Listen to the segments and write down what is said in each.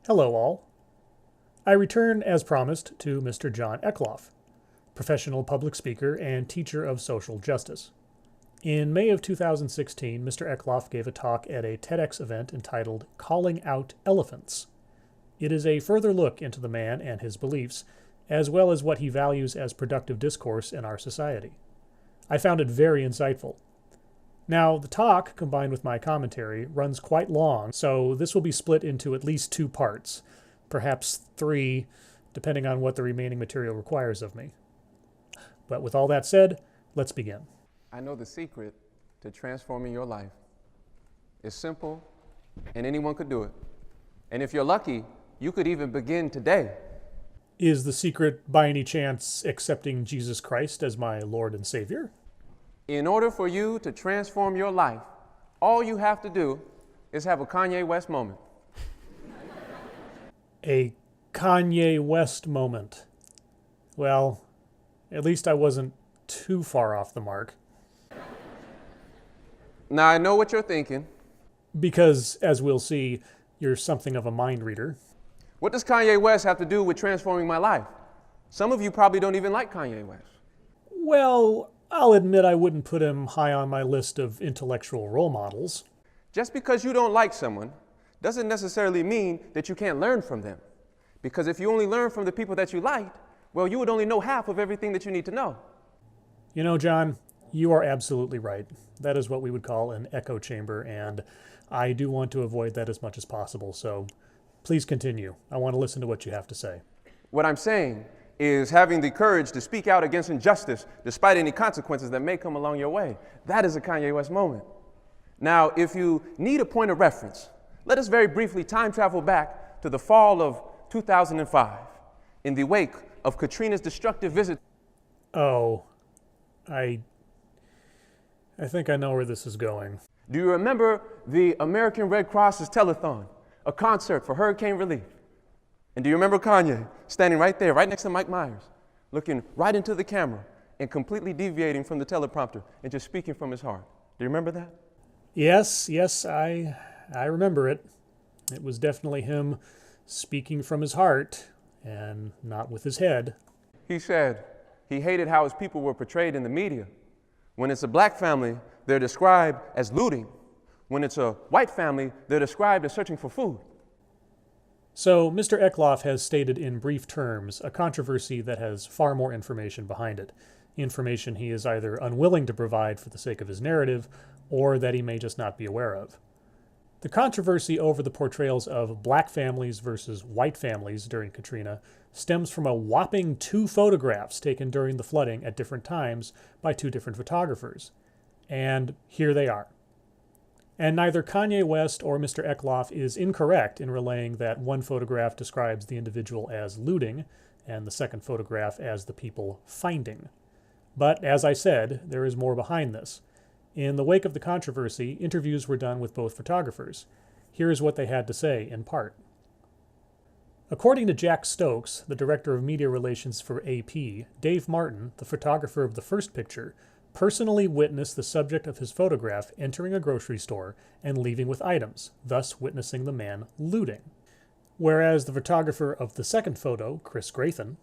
Hello all. I return, as promised, to Mr. John Eckloff, professional public speaker and teacher of social justice. In May of 2016, Mr. Eckloff gave a talk at a TEDx event entitled Calling Out Elephants. It is a further look into the man and his beliefs, as well as what he values as productive discourse in our society. I found it very insightful. Now, the talk, combined with my commentary, runs quite long, so this will be split into at least 2 parts, perhaps 3, depending on what the remaining material requires of me. But with all that said, let's begin. I know the secret to transforming your life. It's simple, and anyone could do it. And if you're lucky, you could even begin today. Is the secret, by any chance, accepting Jesus Christ as my Lord and Savior? In order for you to transform your life, all you have to do is have a Kanye West moment. A Kanye West moment. Well, at least I wasn't too far off the mark. Now, I know what you're thinking. Because, as we'll see, you're something of a mind reader. What does Kanye West have to do with transforming my life? Some of you probably don't even like Kanye West. Well, I'll admit I wouldn't put him high on my list of intellectual role models. Just because you don't like someone doesn't necessarily mean that you can't learn from them. Because if you only learn from the people that you liked, well, you would only know half of everything that you need to know. You know, John, you are absolutely right. That is what we would call an echo chamber, and I do want to avoid that as much as possible, so please continue. I want to listen to what you have to say. What I'm saying is having the courage to speak out against injustice despite any consequences that may come along your way. That is a Kanye West moment. Now, if you need a point of reference, let us very briefly time travel back to the fall of 2005 in the wake of Katrina's destructive visit. Oh, I think I know where this is going. Do you remember the American Red Cross's telethon, a concert for hurricane relief? And do you remember Kanye standing right there, right next to Mike Myers, looking right into the camera and completely deviating from the teleprompter and just speaking from his heart? Do you remember that? Yes, I remember it. It was definitely him speaking from his heart and not with his head. He said he hated how his people were portrayed in the media. When it's a black family, they're described as looting. When it's a white family, they're described as searching for food. So, Mr. Eckloff has stated in brief terms a controversy that has far more information behind it. Information he is either unwilling to provide for the sake of his narrative, or that he may just not be aware of. The controversy over the portrayals of black families versus white families during Katrina stems from a whopping 2 photographs taken during the flooding at different times by 2 different photographers. And here they are. And neither Kanye West or Mr. Eckloff is incorrect in relaying that one photograph describes the individual as looting and the second photograph as the people finding. But as I said, there is more behind this. In the wake of the controversy, interviews were done with both photographers. Here is what they had to say in part. According to Jack Stokes, the director of media relations for AP, Dave Martin, the photographer of the first picture, personally witnessed the subject of his photograph entering a grocery store and leaving with items, thus witnessing the man looting. Whereas the photographer of the second photo, Chris Grayson,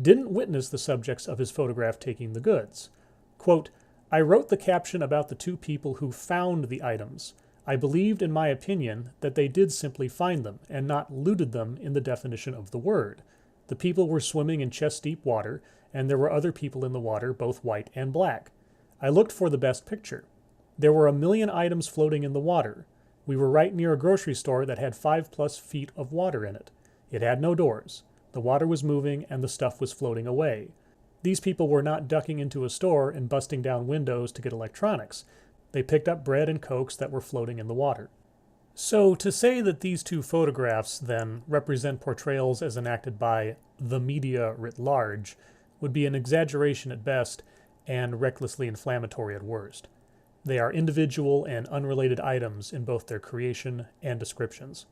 didn't witness the subjects of his photograph taking the goods. Quote, "I wrote the caption about the 2 people who found the items. I believed, in my opinion, that they did simply find them and not looted them in the definition of the word. The people were swimming in chest-deep water, and there were other people in the water, both white and black. I looked for the best picture. There were 1 million items floating in the water. We were right near a grocery store that had 5+ feet of water in it. It had no doors. The water was moving and the stuff was floating away. These people were not ducking into a store and busting down windows to get electronics. They picked up bread and Cokes that were floating in the water." So to say that these 2 photographs, then, represent portrayals as enacted by the media writ large would be an exaggeration at best and recklessly inflammatory at worst. They are individual and unrelated items in both their creation and descriptions.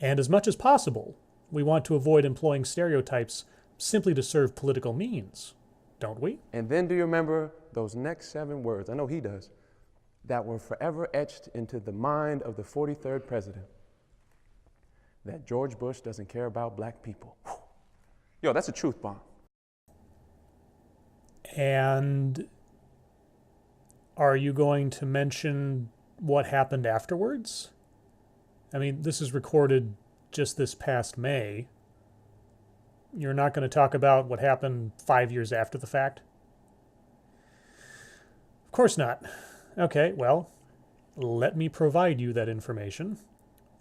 And as much as possible, we want to avoid employing stereotypes simply to serve political means, don't we? And then do you remember those next 7 words? I know he does. That were forever etched into the mind of the 43rd president. that George Bush doesn't care about black people. Whew. Yo, that's a truth bomb. And are you going to mention what happened afterwards? I mean, this is recorded just this past May. You're not going to talk about what happened 5 years after the fact? Of course not. Okay, well, let me provide you that information.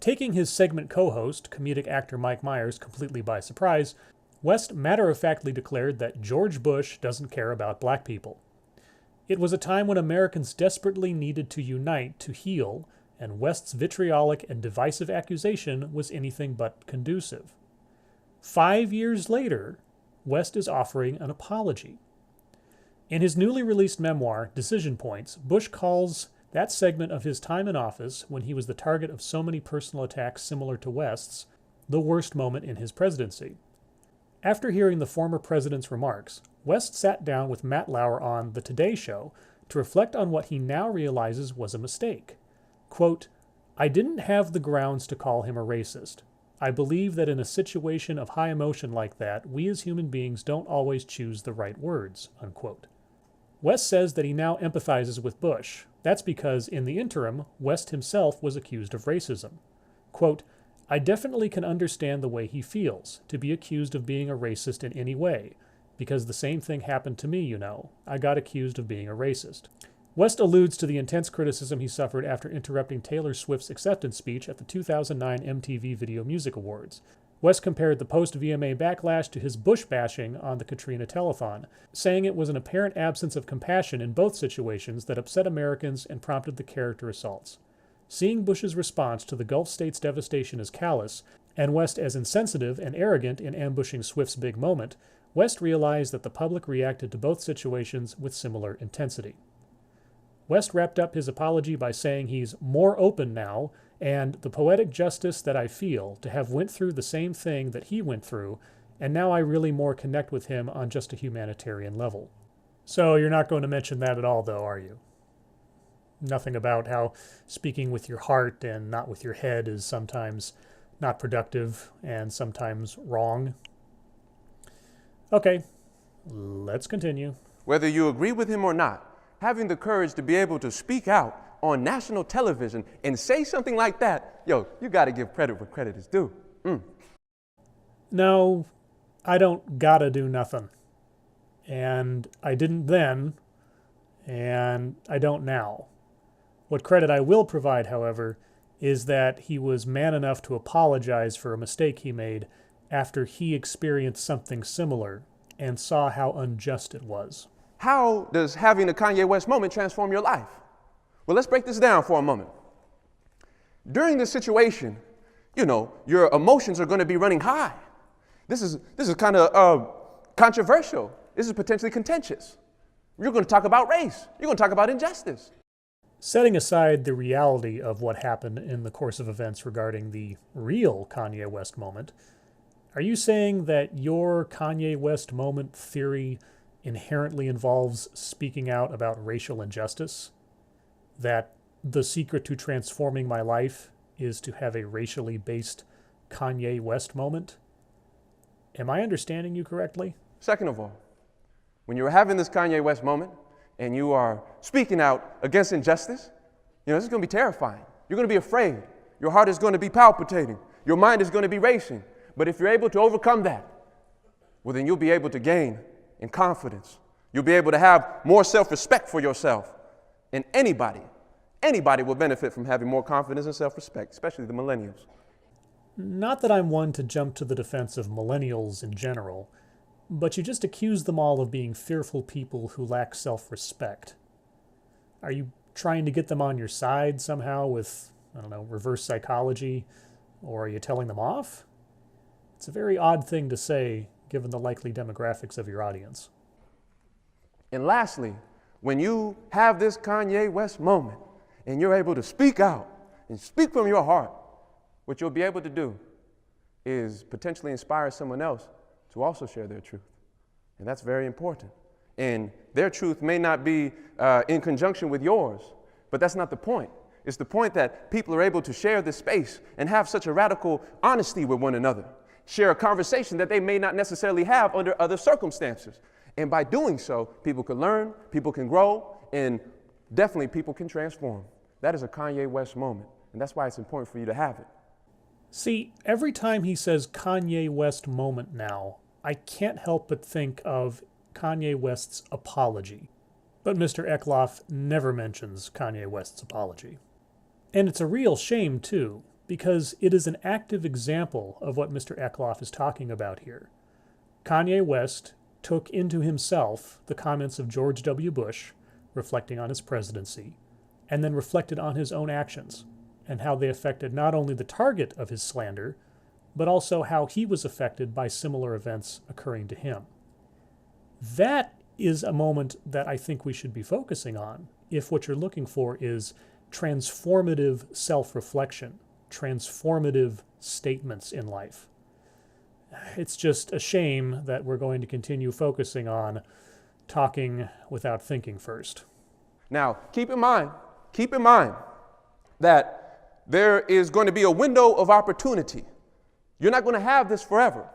Taking his segment co-host, comedic actor Mike Myers, completely by surprise, West matter-of-factly declared that George Bush doesn't care about black people. It was a time when Americans desperately needed to unite to heal, and West's vitriolic and divisive accusation was anything but conducive. 5 years later, West is offering an apology. In his newly released memoir, Decision Points, Bush calls that segment of his time in office, when he was the target of so many personal attacks similar to West's, the worst moment in his presidency. After hearing the former president's remarks, West sat down with Matt Lauer on The Today Show to reflect on what he now realizes was a mistake. Quote, "I didn't have the grounds to call him a racist. I believe that in a situation of high emotion like that, we as human beings don't always choose the right words," unquote. West says that he now empathizes with Bush. That's because, in the interim, West himself was accused of racism. Quote, "I definitely can understand the way he feels, to be accused of being a racist in any way, because the same thing happened to me, you know. I got accused of being a racist." West alludes to the intense criticism he suffered after interrupting Taylor Swift's acceptance speech at the 2009 MTV Video Music Awards. West compared the post-VMA backlash to his Bush bashing on the Katrina telethon, saying it was an apparent absence of compassion in both situations that upset Americans and prompted the character assaults. Seeing Bush's response to the Gulf states' devastation as callous, and West as insensitive and arrogant in ambushing Swift's big moment, West realized that the public reacted to both situations with similar intensity. West wrapped up his apology by saying he's more open now, and the poetic justice that I feel to have went through the same thing that he went through, and now I really more connect with him on just a humanitarian level. So you're not going to mention that at all, though, are you? Nothing about how speaking with your heart and not with your head is sometimes not productive and sometimes wrong? Okay, let's continue. Whether you agree with him or not, having the courage to be able to speak out on national television and say something like that, yo, you got to give credit where credit is due. No, I don't gotta do nothing. And I didn't then, and I don't now. What credit I will provide, however, is that he was man enough to apologize for a mistake he made after he experienced something similar and saw how unjust it was. How does having a Kanye West moment transform your life? Well, let's break this down for a moment. During this situation, you know, your emotions are going to be running high. This is kind of controversial. This is potentially contentious. You're going to talk about race. You're going to talk about injustice. Setting aside the reality of what happened in the course of events regarding the real Kanye West moment, are you saying that your Kanye West moment theory inherently involves speaking out about racial injustice? That the secret to transforming my life is to have a racially based Kanye West moment? Am I understanding you correctly? Second of all, when you're having this Kanye West moment and you are speaking out against injustice, you know, this is going to be terrifying. You're going to be afraid. Your heart is going to be palpitating. Your mind is going to be racing. But if you're able to overcome that, well, then you'll be able to gain in confidence. You'll be able to have more self-respect for yourself. And anybody will benefit from having more confidence and self-respect, especially the millennials. Not that I'm one to jump to the defense of millennials in general, but you just accuse them all of being fearful people who lack self-respect. Are you trying to get them on your side somehow with, I don't know, reverse psychology? Or are you telling them off? It's a very odd thing to say, given the likely demographics of your audience. And lastly, when you have this Kanye West moment and you're able to speak out and speak from your heart, what you'll be able to do is potentially inspire someone else to also share their truth. And that's very important. And their truth may not be in conjunction with yours, but that's not the point. It's the point that people are able to share this space and have such a radical honesty with one another, share a conversation that they may not necessarily have under other circumstances. And by doing so, people can learn, people can grow, and definitely people can transform. That is a Kanye West moment, and that's why it's important for you to have it. See, every time he says Kanye West moment now, I can't help but think of Kanye West's apology. But Mr. Eckloff never mentions Kanye West's apology. And it's a real shame, too, because it is an active example of what Mr. Eckloff is talking about here. Kanye West took into himself the comments of George W. Bush, reflecting on his presidency, and then reflected on his own actions, and how they affected not only the target of his slander, but also how he was affected by similar events occurring to him. That is a moment that I think we should be focusing on if what you're looking for is transformative self-reflection, transformative statements in life. It's just a shame that we're going to continue focusing on talking without thinking first. Now, keep in mind that there is going to be a window of opportunity. You're not going to have this forever.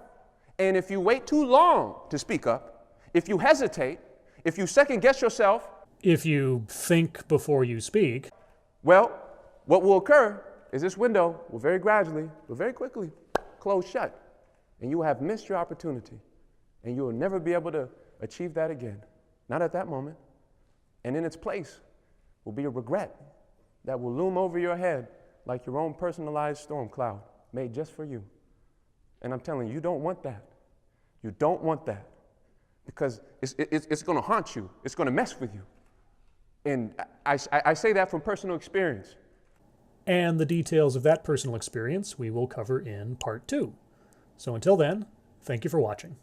And if you wait too long to speak up, if you hesitate, if you second guess yourself, if you think before you speak, well, what will occur is this window will very gradually, but very quickly, close shut. And you will have missed your opportunity. And you will never be able to achieve that again. Not at that moment. And in its place will be a regret that will loom over your head like your own personalized storm cloud made just for you. And I'm telling you, you don't want that. You don't want that. Because it's going to haunt you. It's going to mess with you. And I say that from personal experience. And the details of that personal experience we will cover in part 2. So until then, thank you for watching.